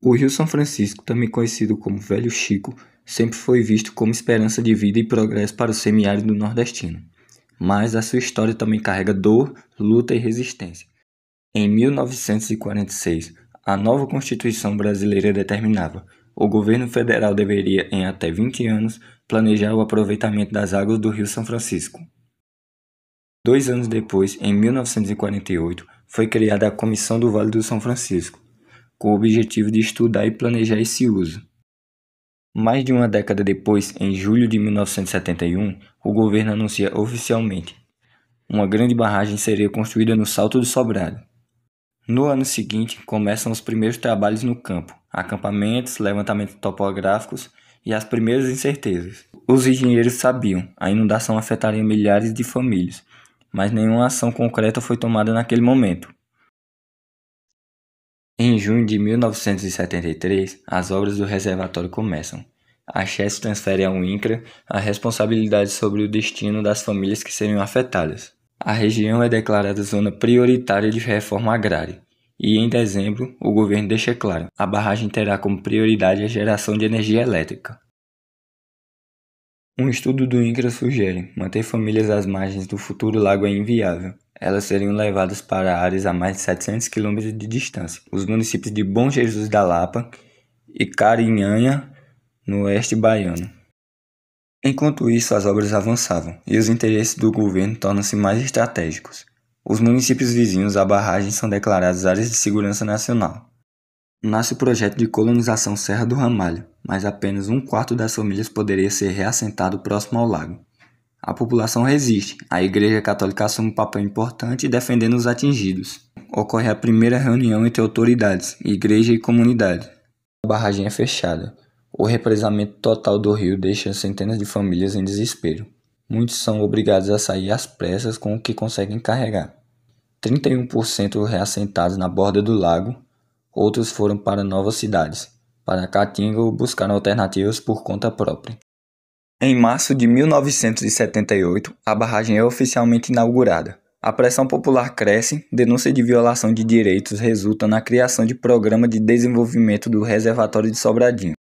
O Rio São Francisco, também conhecido como Velho Chico, sempre foi visto como esperança de vida e progresso para o semiárido nordestino. Mas a sua história também carrega dor, luta e resistência. Em 1946, a nova Constituição brasileira determinava: o governo federal deveria, em até 20 anos, planejar o aproveitamento das águas do Rio São Francisco. 2 anos depois, em 1948, foi criada a Comissão do Vale do São Francisco, com o objetivo de estudar e planejar esse uso. Mais de uma década depois, em julho de 1971, o governo anuncia oficialmente: uma grande barragem seria construída no Salto do Sobrado. No ano seguinte, começam os primeiros trabalhos no campo, acampamentos, levantamentos topográficos e as primeiras incertezas. Os engenheiros sabiam, a inundação afetaria milhares de famílias, mas nenhuma ação concreta foi tomada naquele momento. Em junho de 1973, as obras do reservatório começam. A Chess transfere ao INCRA a responsabilidade sobre o destino das famílias que seriam afetadas. A região é declarada zona prioritária de reforma agrária e, em dezembro, o governo deixa claro: a barragem terá como prioridade a geração de energia elétrica. Um estudo do INCRA sugere: manter famílias às margens do futuro lago é inviável. Elas seriam levadas para áreas a mais de 700 km de distância. Os municípios de Bom Jesus da Lapa e Carinhanha, no oeste baiano. Enquanto isso, as obras avançavam e os interesses do governo tornam-se mais estratégicos. Os municípios vizinhos à barragem são declarados áreas de segurança nacional. Nasce o projeto de colonização Serra do Ramalho, mas apenas um quarto das famílias poderia ser reassentado próximo ao lago. A população resiste, a Igreja Católica assume um papel importante defendendo os atingidos. Ocorre a primeira reunião entre autoridades, igreja e comunidade. A barragem é fechada. O represamento total do rio deixa centenas de famílias em desespero. Muitos são obrigados a sair às pressas com o que conseguem carregar. 31% reassentados na borda do lago, outros foram para novas cidades. Para Caatinga ou buscaram alternativas por conta própria. Em março de 1978, a barragem é oficialmente inaugurada. A pressão popular cresce, denúncia de violação de direitos resulta na criação de programa de desenvolvimento do reservatório de Sobradinho.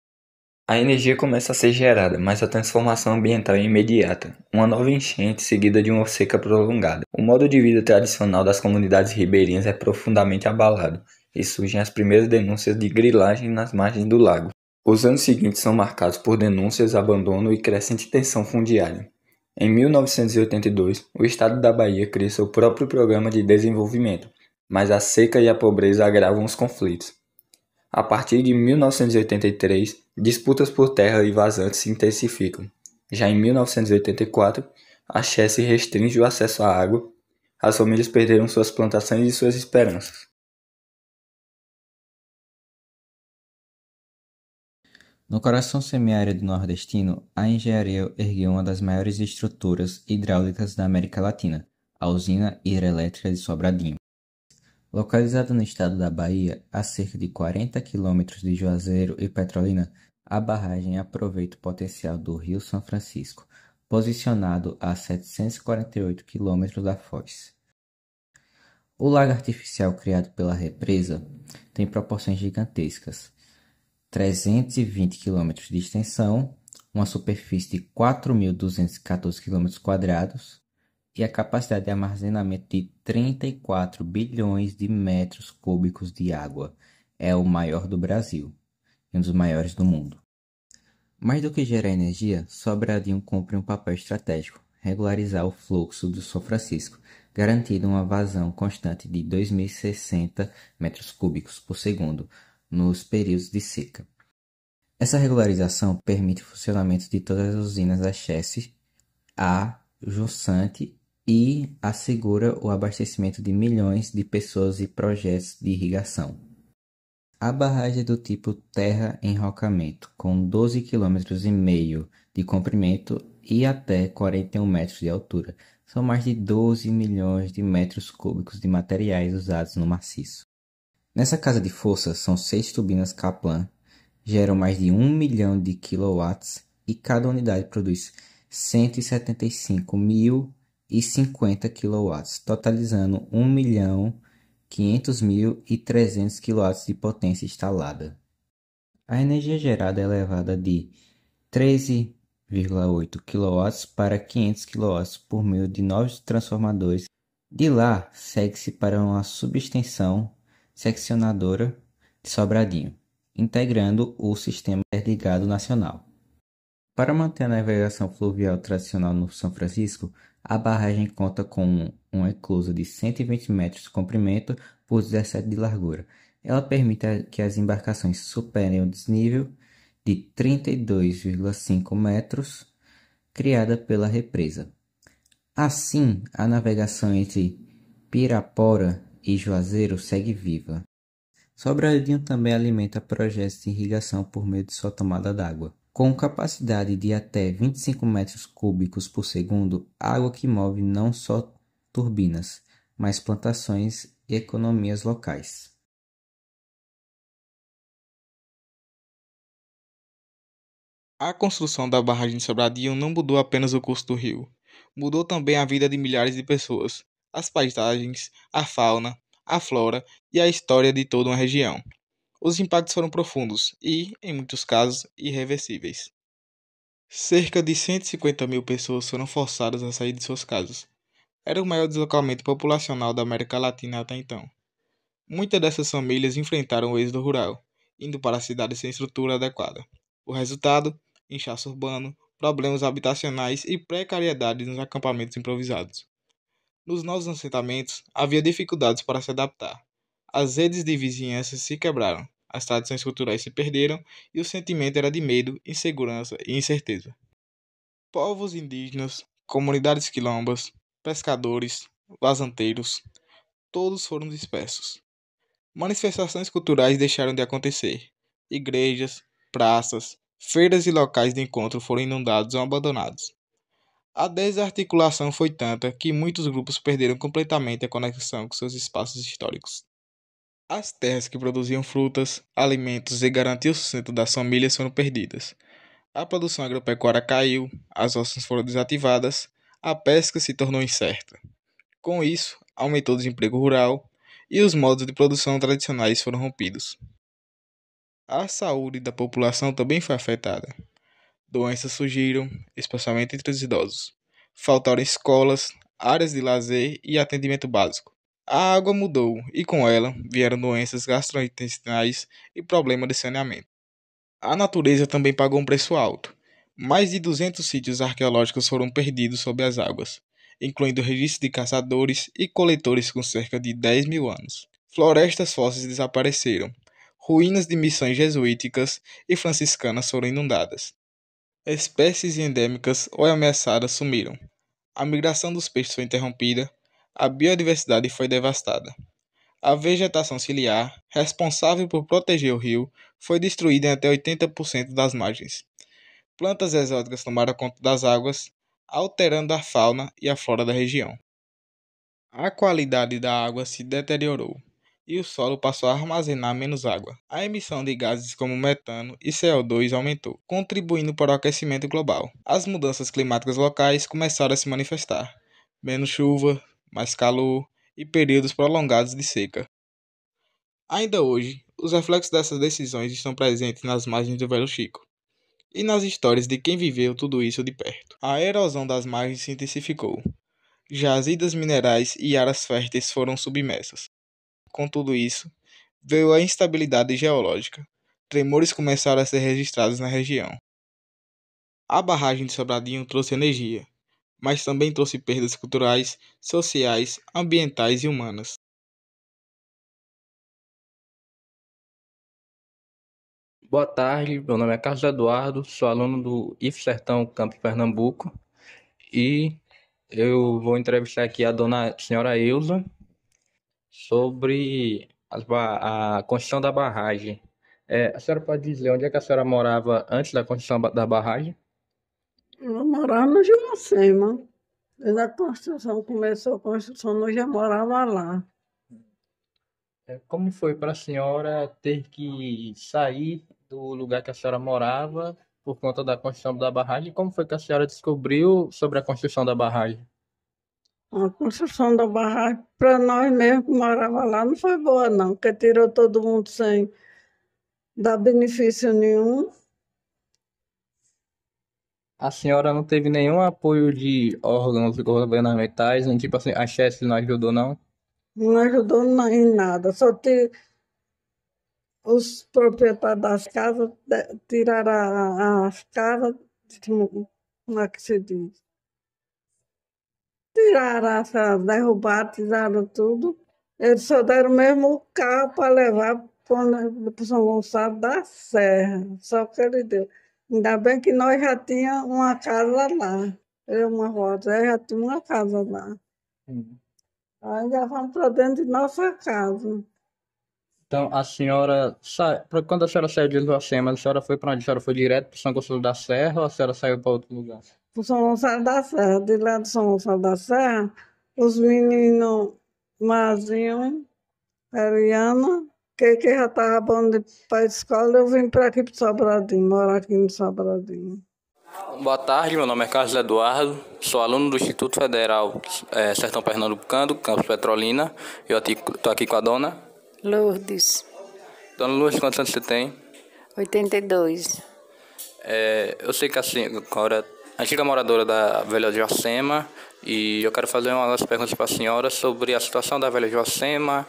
A energia começa a ser gerada, mas a transformação ambiental é imediata. Uma nova enchente seguida de uma seca prolongada. O modo de vida tradicional das comunidades ribeirinhas é profundamente abalado, e surgem as primeiras denúncias de grilagem nas margens do lago. Os anos seguintes são marcados por denúncias, abandono e crescente tensão fundiária. Em 1982, o estado da Bahia cria seu próprio programa de desenvolvimento, mas a seca e a pobreza agravam os conflitos. A partir de 1983, disputas por terra e vazantes se intensificam. Já em 1984, a Chess restringe o acesso à água, as famílias perderam suas plantações e suas esperanças. No coração semiárido nordestino, a engenharia ergueu uma das maiores estruturas hidráulicas da América Latina, a usina hidrelétrica de Sobradinho. Localizada no estado da Bahia, a cerca de 40 quilômetros de Juazeiro e Petrolina, a barragem aproveita o potencial do Rio São Francisco, posicionado a 748 quilômetros da foz. O lago artificial criado pela represa tem proporções gigantescas: 320 km de extensão, uma superfície de 4.214 km² e a capacidade de armazenamento de 34 bilhões de metros cúbicos de água. É o maior do Brasil e um dos maiores do mundo. Mais do que gerar energia, Sobradinho cumpre um papel estratégico: regularizar o fluxo do São Francisco, garantindo uma vazão constante de 2.060 metros cúbicos por segundo nos períodos de seca. Essa regularização permite o funcionamento de todas as usinas da Chess, a Jussante, e assegura o abastecimento de milhões de pessoas e projetos de irrigação. A barragem é do tipo terra-enrocamento, com 12,5 km de comprimento e até 41 metros de altura. São mais de 12 milhões de metros cúbicos de materiais usados no maciço. Nessa casa de força são 6 turbinas Kaplan, geram mais de 1 milhão de quilowatts e cada unidade produz 175.050 kW, totalizando 1.500.300 kW de potência instalada. A energia gerada é elevada de 13,8 kW para 500 kW por meio de 9 transformadores. De lá, segue-se para uma subextensão seccionadora de Sobradinho, integrando o Sistema Interligado Nacional. Para manter a navegação fluvial tradicional no São Francisco, a barragem conta com uma eclusa de 120 metros de comprimento por 17 de largura. Ela permite que as embarcações superem o desnível de 32,5 metros criada pela represa. Assim, a navegação entre Pirapora e Juazeiro segue viva. Sobradinho também alimenta projetos de irrigação por meio de sua tomada d'água. Com capacidade de até 25 metros cúbicos por segundo, água que move não só turbinas, mas plantações e economias locais. A construção da barragem de Sobradinho não mudou apenas o curso do rio, mudou também a vida de milhares de pessoas, as paisagens, a fauna, a flora e a história de toda uma região. Os impactos foram profundos e, em muitos casos, irreversíveis. Cerca de 150 mil pessoas foram forçadas a sair de suas casas. Era o maior deslocamento populacional da América Latina até então. Muitas dessas famílias enfrentaram o êxodo rural, indo para cidades sem estrutura adequada. O resultado? Inchaço urbano, problemas habitacionais e precariedade nos acampamentos improvisados. Nos novos assentamentos, havia dificuldades para se adaptar. As redes de vizinhança se quebraram, as tradições culturais se perderam e o sentimento era de medo, insegurança e incerteza. Povos indígenas, comunidades quilombas, pescadores, vazanteiros, todos foram dispersos. Manifestações culturais deixaram de acontecer. Igrejas, praças, feiras e locais de encontro foram inundados ou abandonados. A desarticulação foi tanta que muitos grupos perderam completamente a conexão com seus espaços históricos. As terras que produziam frutas, alimentos e garantiam o sustento das famílias foram perdidas. A produção agropecuária caiu, as roças foram desativadas, a pesca se tornou incerta. Com isso, aumentou o desemprego rural e os modos de produção tradicionais foram rompidos. A saúde da população também foi afetada. Doenças surgiram, especialmente entre os idosos. Faltaram escolas, áreas de lazer e atendimento básico. A água mudou e com ela vieram doenças gastrointestinais e problemas de saneamento. A natureza também pagou um preço alto. Mais de 200 sítios arqueológicos foram perdidos sob as águas, incluindo registros de caçadores e coletores com cerca de 10 mil anos. Florestas fósseis desapareceram. Ruínas de missões jesuíticas e franciscanas foram inundadas. Espécies endêmicas ou ameaçadas sumiram. A migração dos peixes foi interrompida. A biodiversidade foi devastada. A vegetação ciliar, responsável por proteger o rio, foi destruída em até 80% das margens. Plantas exóticas tomaram conta das águas, alterando a fauna e a flora da região. A qualidade da água se deteriorou e o solo passou a armazenar menos água. A emissão de gases como metano e CO2 aumentou, contribuindo para o aquecimento global. As mudanças climáticas locais começaram a se manifestar. Menos chuva, mais calor e períodos prolongados de seca. Ainda hoje, os reflexos dessas decisões estão presentes nas margens do Velho Chico e nas histórias de quem viveu tudo isso de perto. A erosão das margens se intensificou. Jazidas minerais e áreas férteis foram submersas. Com tudo isso, veio a instabilidade geológica. Tremores começaram a ser registrados na região. A barragem de Sobradinho trouxe energia, mas também trouxe perdas culturais, sociais, ambientais e humanas. Boa tarde, meu nome é Carlos Eduardo, sou aluno do IF Sertão Campo Pernambuco e eu vou entrevistar aqui a senhora Ilza sobre a construção da barragem. A senhora pode dizer onde é que a senhora morava antes da construção da barragem? Eu morava no Juracema. Desde a construção, começou a construção, nós já morava lá. Como foi para a senhora ter que sair do lugar que a senhora morava por conta da construção da barragem? Como foi que a senhora descobriu sobre a construção da barragem? A construção da barragem, para nós mesmos que morava lá, não foi boa, não, porque tirou todo mundo sem dá benefício nenhum. A senhora não teve nenhum apoio de órgãos governamentais, nem tipo assim, a Chesf não ajudou, não? Não ajudou em nada. Só os proprietários das casas tiraram as casas, como é que se diz? Tiraram as casas, derrubaram, tiraram tudo. Eles só deram mesmo o carro para levar para São Gonçalo da Serra. Só que ele deu. Ainda bem que nós já tínhamos uma casa lá. Eu, uma Rosa, já tinha uma casa lá. Hum. Aí já vamos para dentro de nossa casa. Então, a senhora, quando a senhora saiu de Iracema, a senhora foi para onde? A senhora foi direto para São Gonçalo da Serra ou a senhora saiu para outro lugar? Para São Gonçalo da Serra. De lá de São Gonçalo da Serra, os meninos Mazinho, Ariana, que já estava bom de ir para a escola, eu vim para aqui para Sobradinho, morar aqui no Sobradinho. Boa tarde, meu nome é Carlos Eduardo, sou aluno do Instituto Federal Sertão Pernambucano, campus Petrolina. Eu estou aqui com a dona. Lourdes, Dona Lourdes, quantos anos você tem? 82. Eu sei que a senhora é antiga moradora da Velha de Iracema e eu quero fazer umas perguntas para a senhora sobre a situação da Velha de Iracema,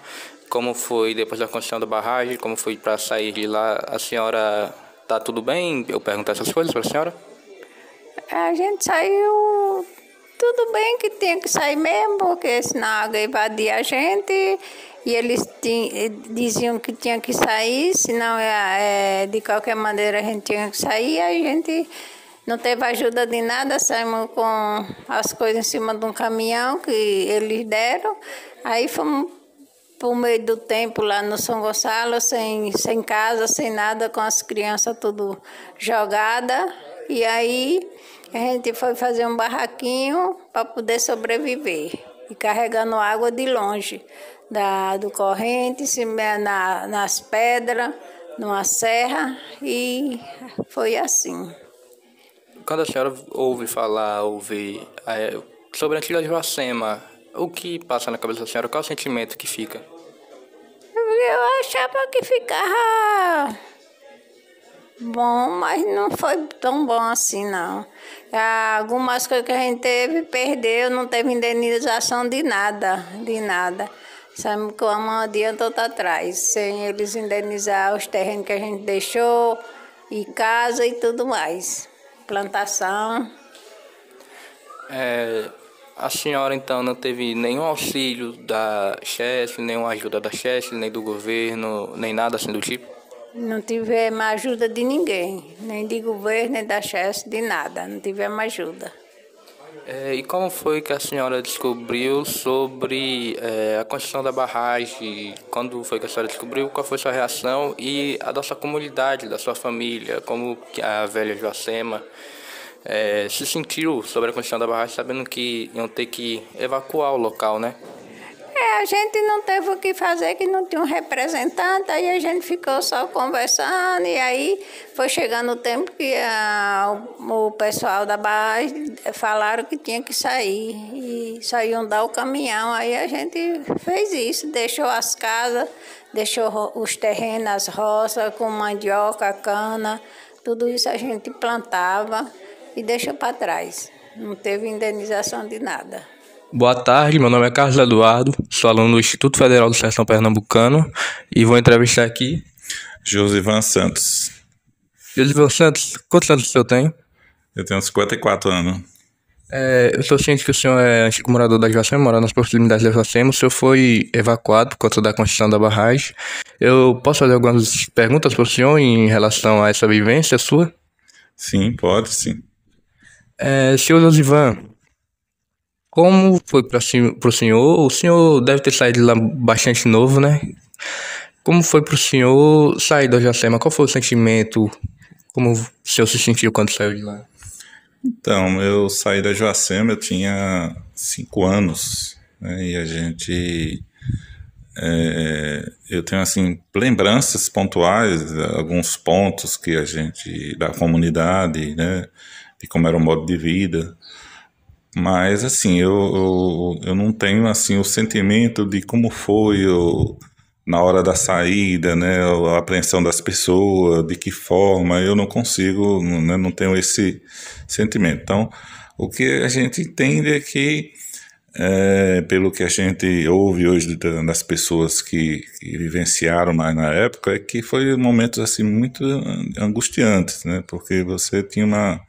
como foi depois da construção da barragem, como foi para sair de lá. A senhora está tudo bem? Eu pergunto essas coisas para a senhora? A gente saiu, tudo bem que tinha que sair mesmo, porque senão a água invadia a gente. E eles diziam que tinha que sair, senão de qualquer maneira a gente tinha que sair. A gente não teve ajuda de nada, saímos com as coisas em cima de um caminhão que eles deram. Aí fomos por meio do tempo lá no São Gonçalo, sem casa, sem nada, com as crianças tudo jogadas. E aí a gente foi fazer um barraquinho para poder sobreviver. E carregando água de longe. Do corrente, nas pedras, numa serra, e foi assim. Quando a senhora ouve falar, sobre a antiga Iracema, o que passa na cabeça da senhora? Qual é o sentimento que fica? Eu achava que ficava bom, mas não foi tão bom assim, não. Algumas coisas que a gente perdeu, não teve indenização de nada. Sabe como não adianta estar atrás, sem eles indenizar os terrenos que a gente deixou, e casa e tudo mais, plantação. A senhora então não teve nenhum auxílio da Chesf, nenhuma ajuda da Chesf, nem do governo, nem nada assim do tipo? Não tivemos ajuda de ninguém, nem de governo, nem da Chesf, de nada, não tivemos ajuda. E como foi que a senhora descobriu sobre a construção da barragem? Quando foi que a senhora descobriu? Qual foi a sua reação? E a da sua comunidade, da sua família, como a Velha Iracema se sentiu sobre a construção da barragem, sabendo que iam ter que evacuar o local, né? A gente não teve o que fazer, que não tinha um representante, aí a gente ficou só conversando, e aí foi chegando o tempo que o pessoal da barragem falaram que tinha que sair, e só iam dar o caminhão, aí a gente fez isso, deixou as casas, deixou os terrenos, as roças, com mandioca, cana, tudo isso a gente plantava e deixou para trás, não teve indenização de nada. Boa tarde, meu nome é Carlos Eduardo, sou aluno do Instituto Federal do Sertão Pernambucano e vou entrevistar aqui Josivan Santos. Josivan Santos, quantos anos o senhor tem? Eu tenho 54 anos. Eu sou ciente que o senhor é antigo morador da Iracema, mora nas proximidades da Iracema. O senhor foi evacuado por conta da construção da barragem. Eu posso fazer algumas perguntas para o senhor em relação a essa vivência sua? Sim, pode sim. Senhor Josivan, como foi para o senhor? O senhor deve ter saído de lá bastante novo, né? Como foi para o senhor sair da Iracema? Qual foi o sentimento? Como o senhor se sentiu quando saiu de lá? Então, eu saí da Iracema, eu tinha 5 anos, né? E a gente... eu tenho, assim, lembranças pontuais, alguns pontos que a gente... da comunidade, né? De como era o modo de vida. Mas, assim, eu não tenho, assim, o sentimento de como foi na hora da saída, né, a apreensão das pessoas, de que forma, eu não consigo, né, não tenho esse sentimento. Então, o que a gente entende é que, pelo que a gente ouve hoje das pessoas que vivenciaram mais na época, é que foi momentos assim muito angustiantes, né, porque você tinha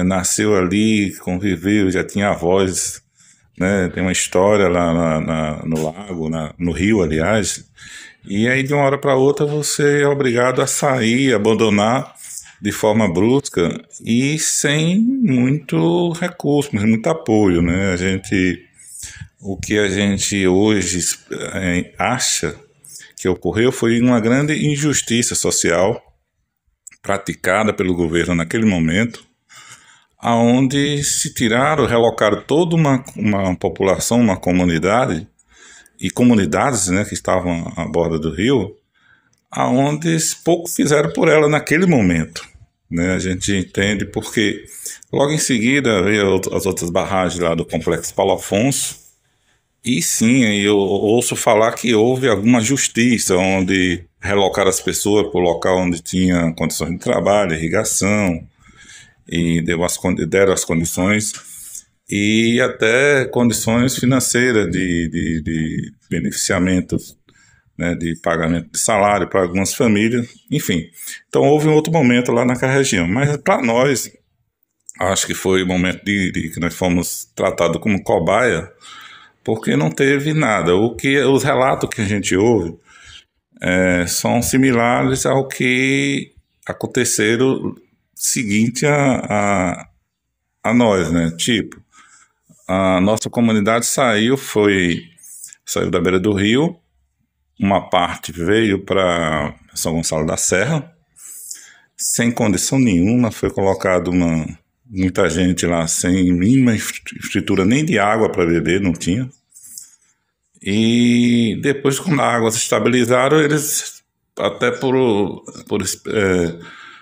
nasceu ali, conviveu, já tinha avós, né, tem uma história lá no lago, no rio, aliás, e aí de uma hora para outra você é obrigado a sair, abandonar de forma brusca e sem muito recurso, muito apoio, né? O que a gente hoje acha que ocorreu foi uma grande injustiça social praticada pelo governo naquele momento, aonde se tiraram, relocaram toda uma população, uma comunidade e comunidades, né, que estavam à borda do rio, aonde pouco fizeram por ela naquele momento, né? A gente entende porque logo em seguida veio as outras barragens lá do Complexo Paulo Afonso, e sim, eu ouço falar que houve alguma justiça, onde relocaram as pessoas para o local onde tinha condições de trabalho, irrigação, e deram as condições e até condições financeiras de beneficiamentos, né, de pagamento de salário para algumas famílias, enfim. Então houve um outro momento lá naquela região, mas para nós, acho que foi o momento que nós fomos tratados como cobaia, porque não teve nada. Os relatos que a gente ouve são similares ao que aconteceram seguinte a nós, né? Tipo, a nossa comunidade saiu da beira do rio, uma parte veio para São Gonçalo da Serra, sem condição nenhuma, foi colocado muita gente lá sem mínima estrutura nem de água para beber, não tinha. E depois, quando a água se estabilizaram, eles, até por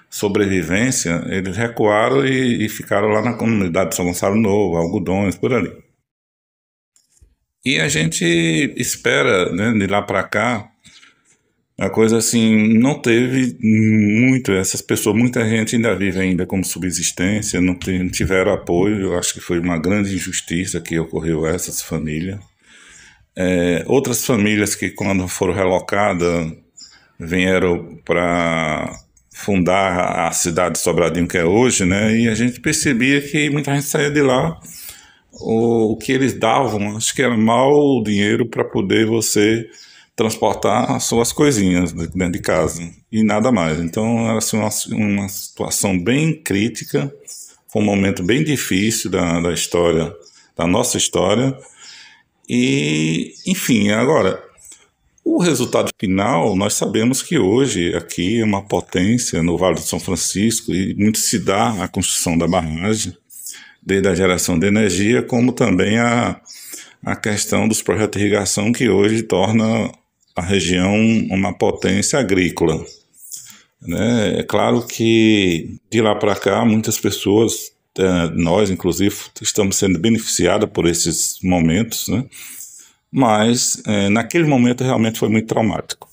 sobrevivência, eles recuaram e ficaram lá na comunidade de São Gonçalo Novo, Algodões, por ali. E a gente espera, né, de lá para cá, a coisa assim, não teve muito, essas pessoas, muita gente ainda vive ainda como subsistência, não tiveram apoio. Eu acho que foi uma grande injustiça que ocorreu a essas famílias. Outras famílias que, quando foram relocadas, vieram para fundar a cidade de Sobradinho, que é hoje, né? E a gente percebia que muita gente saía de lá, o que eles davam, acho que era mal dinheiro para poder você transportar as suas coisinhas dentro de casa e nada mais. Então era assim, uma situação bem crítica, foi um momento bem difícil da história, da nossa história. E, enfim, agora, o resultado final, nós sabemos que hoje aqui é uma potência no Vale do São Francisco e muito se dá a construção da barragem, desde a geração de energia, como também a questão dos projetos de irrigação, que hoje torna a região uma potência agrícola, né? É claro que de lá para cá muitas pessoas, nós inclusive, estamos sendo beneficiados por esses momentos, né? Mas naquele momento realmente foi muito traumático.